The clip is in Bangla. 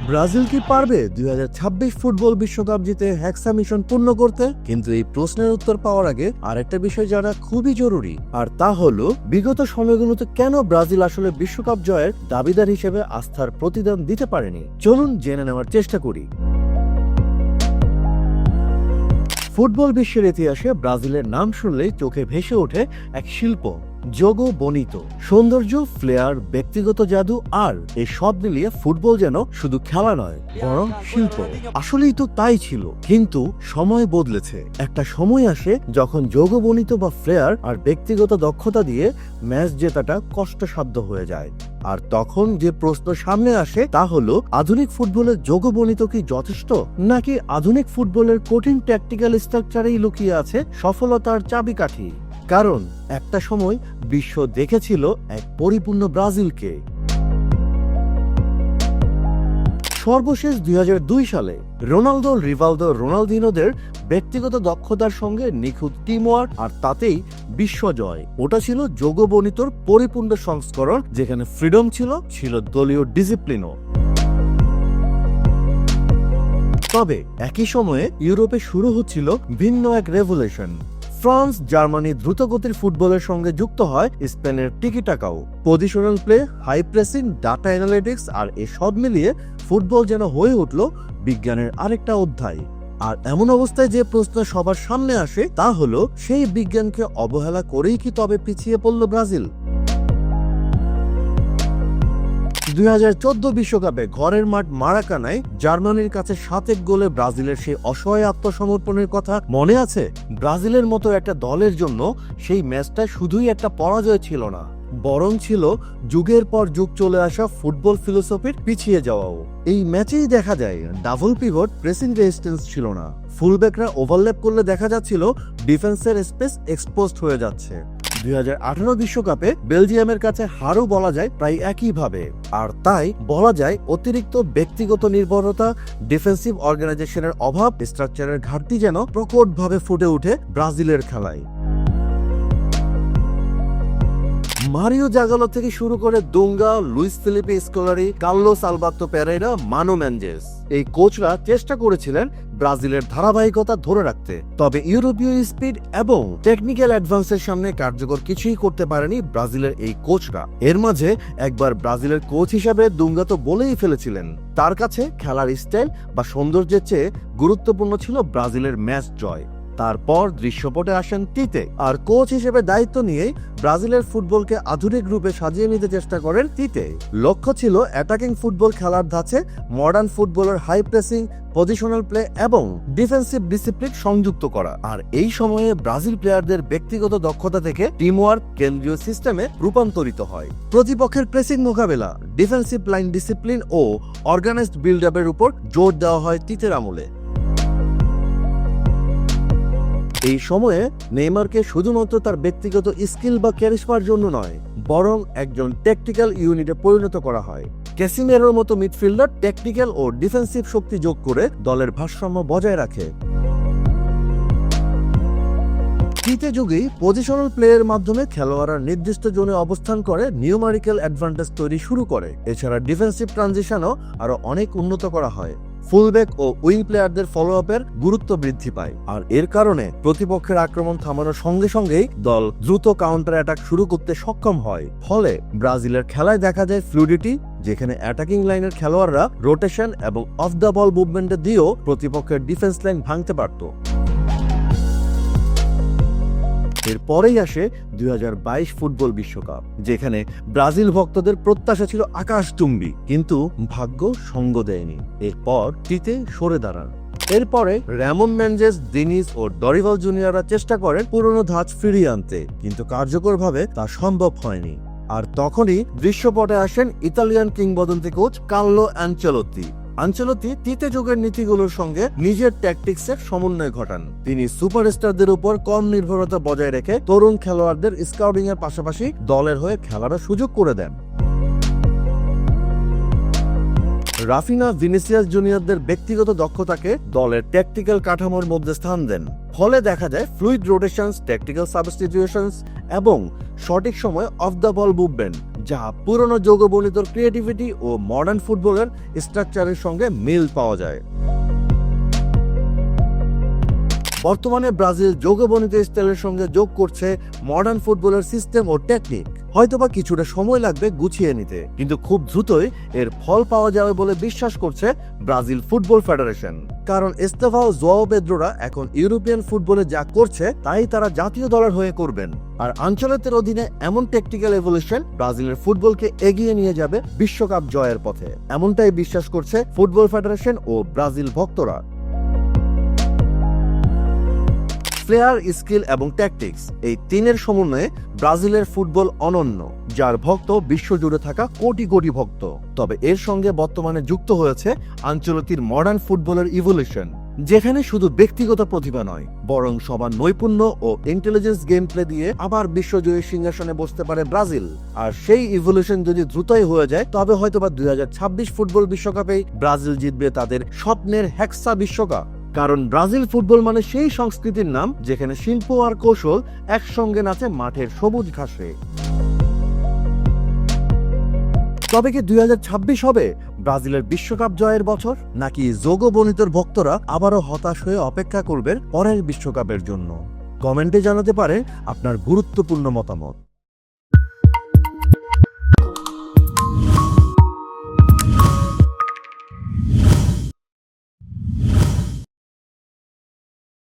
ব্রাজিল কি পারবে 2026 ফুটবল বিশ্বকাপ জিতে হেক্সা মিশন পূর্ণ করতে? কিন্তু এই প্রশ্নের উত্তর পাওয়ার আগে আরেকটা বিষয় জানা খুবই জরুরি, আর তা হলো বিগত সময়গুলোতে কেন ব্রাজিল আসলে বিশ্বকাপ জয়ের দাবিদার হিসেবে আস্থার প্রতিদান দিতে পারেনি। চলুন জেনে নেওয়ার চেষ্টা করি। ফুটবল বিশ্বের ইতিহাসে ব্রাজিলের নাম শুনলেই চোখে ভেসে ওঠে এক শিল্প, যোগ বনিত সৌন্দর্য, ফ্লেয়ার, ব্যক্তিগত জাদু, আর এই সব মিলিয়ে ফুটবল যেন শুধু খেলা নয় বরং শিল্প। আসলেই তো তাই ছিল, কিন্তু সময় বদলেছে। একটা সময় আসে যখন যোগ বনিত বা ফ্লেয়ার আর ব্যক্তিগত দক্ষতা দিয়ে ম্যাচ জেতাটা কষ্টসাধ্য হয়ে যায়। আর তখন যে প্রশ্ন সামনে আসে তা হলো, আধুনিক ফুটবলের যোগ বনিত কি যথেষ্ট, নাকি আধুনিক ফুটবলের কঠিন ট্যাকটিক্যাল স্ট্রাকচারেই লুকিয়ে আছে সফলতার চাবিকাঠি? কারণ একটা সময় বিশ্ব দেখেছিল এক পরিপূর্ণ ব্রাজিলকে। সর্বশেষ 2002 সালে রোনালদো, রিভালদো, রোনালদিনোদের ব্যক্তিগত দক্ষতার সঙ্গে নিখুঁত টিমওয়ার্ক, আর তাতেই বিশ্বজয়। ওটা ছিল যোগবনিতর পরিপূর্ণ সংস্করণ, যেখানে ফ্রিডম ছিল দলীয় ডিসিপ্লিনও। তবে একই সময়ে ইউরোপে শুরু হচ্ছিল ভিন্ন এক রেভলিউশন। ফ্রান্স, জার্মানি দ্রুতগতির ফুটবলের সঙ্গে যুক্ত হয় স্পেনের টিকি-টাকাও, positional play, high pressing, data analytics, আর এসব মিলিয়ে ফুটবল যেন হয়ে উঠল বিজ্ঞানের আরেকটা অধ্যায়। আর এমন অবস্থায় যে প্রশ্ন সবার সামনে আসে তা হলো, সেই বিজ্ঞানকে অবহেলা করেই কি তবে পিছিয়ে পড়ল ব্রাজিল? 2014 বিশ্বকাপে ঘরের মাঠ মারাকানায় জার্মানির কাছে 7-1 গোলে ব্রাজিলের সেই অসহায় আত্মসমর্পণের কথা মনে আছে? ব্রাজিলের মতো একটা দলের জন্য সেই ম্যাচটা শুধুই একটা পরাজয় ছিল না, বরং ছিল যুগের পর যুগ চলে আসা ফুটবল ফিলোসফির পিছিয়ে যাওয়াও। এই ম্যাচেই দেখা যায় ডাবল পিভট প্রেসিং রেজিস্ট্যান্স ছিল না, ফুলব্যাকরা ওভারল্যাপ করলে দেখা যাচ্ছিল ডিফেন্সের স্পেস এক্সপোজড হয়ে যাচ্ছে। 2018 বিশ্বকাপে বেলজিয়ামের কাছে হারও বলা যায় প্রায় একইভাবে। আর তাই বলা যায় অতিরিক্ত ব্যক্তিগত নির্ভরতা, ডিফেন্সিভ অর্গানাইজেশনের অভাব, স্ট্রাকচারের ঘাটতি যেন প্রকটভাবে ফুটে ওঠে ব্রাজিলের খেলায়। মারিও জাগালো থেকে শুরু করে Dunga, Luiz Felipe Scolari, Carlos Alberto Parreira, Mano Menezes, এই কোচরা চেষ্টা করেছিলেন ব্রাজিলের ধারাবাহিকতা ধরে রাখতে। তবে ইউরোপীয় স্পিড এবং টেকনিক্যাল অ্যাডভান্সের সামনে কার্যকর কিছুই করতে পারেনি ব্রাজিলের এই কোচরা। এর মাঝে একবার ব্রাজিলের কোচ হিসাবে দুঙ্গা তো বলেই ফেলেছিলেন, তার কাছে খেলার স্টাইল বা সৌন্দর্যের চেয়ে গুরুত্বপূর্ণ ছিল ব্রাজিলের ম্যাচ জয়। তারপর দৃশ্যপটে আসেন তিতে, আর কোচ হিসেবে দায়িত্ব নিয়ে ব্রাজিলের ফুটবলকে আধুনিক রূপে সাজিয়ে নিতে চেষ্টা করেন তিতে। লক্ষ্য ছিল অ্যাটাকিং ফুটবল খেলার ধাঁচে মডার্ন ফুটবলের হাই প্রেসিং, পজিশনাল প্লে এবং ডিফেন্সিভ ডিসিপ্লিন সংযুক্ত করা। আর এই সময়ে ব্রাজিল প্লেয়ারদের ব্যক্তিগত দক্ষতা থেকে টিমওয়ার্ক কেন্দ্রীয় সিস্টেমে রূপান্তরিত হয়। প্রতিপক্ষের প্রেসিং মোকাবেলা, ডিফেন্সিভ লাইন ডিসিপ্লিন ও অর্গানাইজড বিল্ড আপের উপর জোর দেওয়া হয় তিতের আমলে। এই সময়ে নেইমারকে শুধুমাত্র তার ব্যক্তিগত স্কিল বা ক্যারিশমার জন্য নয়, বরং একজন ট্যাকটিক্যাল ইউনিটে পরিণত করা হয়। ক্যাসিমেরোর মতো মিডফিল্ডার টেকনিক্যাল ও ডিফেন্সিভ শক্তি যোগ করে দলের ভারসাম্য বজায় রাখে। তৃতীয় যুগেই পজিশনাল প্লেয়ের মাধ্যমে খেলোয়াড়রা নির্দিষ্ট জোনে অবস্থান করে নিউমারিক্যাল অ্যাডভান্টেজ তৈরি শুরু করে। এছাড়া ডিফেন্সিভ ট্রানজিশনও আরো অনেক উন্নত করা হয়। ফুলব্যাক ও উইং প্লেয়ারদের ফলো আপের গুরুত্ব বৃদ্ধি পায়, আর এর কারণে প্রতিপক্ষের আক্রমণ থামানোর সঙ্গে সঙ্গেই দল দ্রুত কাউন্টার অ্যাটাক শুরু করতে সক্ষম হয়। ফলে ব্রাজিলের খেলায় দেখা যায় ফ্লুইডিটি, যেখানে অ্যাটাকিং লাইনের খেলোয়াড়রা রোটেশন এবং অফ দ্য বল মুভমেন্ট দিয়েও প্রতিপক্ষের ডিফেন্স লাইন ভাঙতে পারত। এরপরেই আসে 2022 ফুটবল বিশ্বকাপ, যেখানে ব্রাজিল ভক্তদের প্রত্যাশা ছিল আকাশচুম্বী, কিন্তু ভাগ্য সঙ্গ দেয়নি। এরপর টিতে সরে দাঁড়ান। এরপরে রামন মেনজেস, দিনিস ও ডরিভাল জুনিয়ররা চেষ্টা করেন পুরনো ধাঁচ ফিরিয়ে আনতে, কিন্তু কার্যকরভাবে তা সম্ভব হয়নি। আর তখনই দৃশ্যপটে আসেন ইতালিয়ান কিংবদন্তি কোচ কার্লো আনচেলত্তি। আনচেলত্তি তিতে যুগের নীতিগুলোর সঙ্গে নিজের ট্যাকটিক্সের সমন্বয় ঘটান। তিনি সুপারস্টারদের উপর কম নির্ভরতা বজায় রেখে তরুণ খেলোয়াড়দের স্কাউটিং এর পাশাপাশি দলের হয়ে খেলার সুযোগ করে দেন। রাফিনা, ভিনিসিয়াস জুনিয়রদের ব্যক্তিগত দক্ষতাকে দলের ট্যাকটিক্যাল কাঠামোর মধ্যে স্থান দেন। ফলে দেখা যায় ফ্লুইড রোটেশনস, ট্যাকটিক্যাল সাবস্টিটিউশনস এবং সঠিক সময় অফ দ্য বল মুভমেন্ট, যা পুরনো যৌগবর্ণিত ক্রিয়েটিভিটি ও মডার্ন ফুটবলের স্ট্রাকচারের সঙ্গে মিল পাওয়া যায়। বর্তমানে ব্রাজিল যৌগবর্ণিত স্টাইলের সঙ্গে যোগ করছে মডার্ন ফুটবলের সিস্টেম ও টেকনিক। হয়তোবা কিছুটা সময় লাগবে গুছিয়ে নিতে, কিন্তু খুব দ্রুতই এর ফল পাওয়া যাবে বলে বিশ্বাস করছে ব্রাজিল ফুটবল ফেডারেশন। কারণ এস্তেভাও জোয়াও পেদ্রোরা এখন ইউরোপিয়ান ফুটবলে যা করছে তাই তারা জাতীয় দলের হয়ে করবেন। আর আঞ্চলিকের অধীনে এমন টেকনিক্যাল এভলিউশন ব্রাজিলের ফুটবলকে এগিয়ে নিয়ে যাবে বিশ্বকাপ জয়ের পথে, এমনটাই বিশ্বাস করছে ফুটবল ফেডারেশন ও ব্রাজিল ভক্তরা। প্লেয়ার, স্কিল এবং ট্যাকটিক্স, এই তিনের সমন্বয়ে ব্রাজিলের ফুটবল অনন্য, যার ভক্ত বিশ্বজুড়ে থাকা কোটি কোটি ভক্ত। তবে এর সঙ্গে বর্তমানে যুক্ত হয়েছে আঞ্চলিকের মডার্ন ফুটবলের ইভলিউশন, যেখানে শুধু ব্যক্তিগত প্রতিভা নয় বরং সবার নৈপুণ্য ও ইন্টেলিজেন্স গেম প্লে দিয়ে আবার বিশ্বজয়ী সিংহাসনে বসতে পারে ব্রাজিল। আর সেই ইভলিউশন যদি দ্রুতই হয়ে যায় তবে হয়তোবা 2026 ফুটবল বিশ্বকাপে ব্রাজিল জিতবে তাদের স্বপ্নের হেক্সা বিশ্বকাপ। কারণ ব্রাজিল ফুটবল মানে সেই সংস্কৃতির নাম যেখানে শিল্প আর কৌশল একসঙ্গে নাচে মাঠের সবুজ ঘাসে। তবে কি 2026 হবে ব্রাজিলের বিশ্বকাপ জয়ের বছর, নাকি যোগবর্ণিতর ভক্তরা আবারও হতাশ হয়ে অপেক্ষা করবেন পরের বিশ্বকাপের জন্য? কমেন্টে জানাতে পারেন আপনার গুরুত্বপূর্ণ মতামত।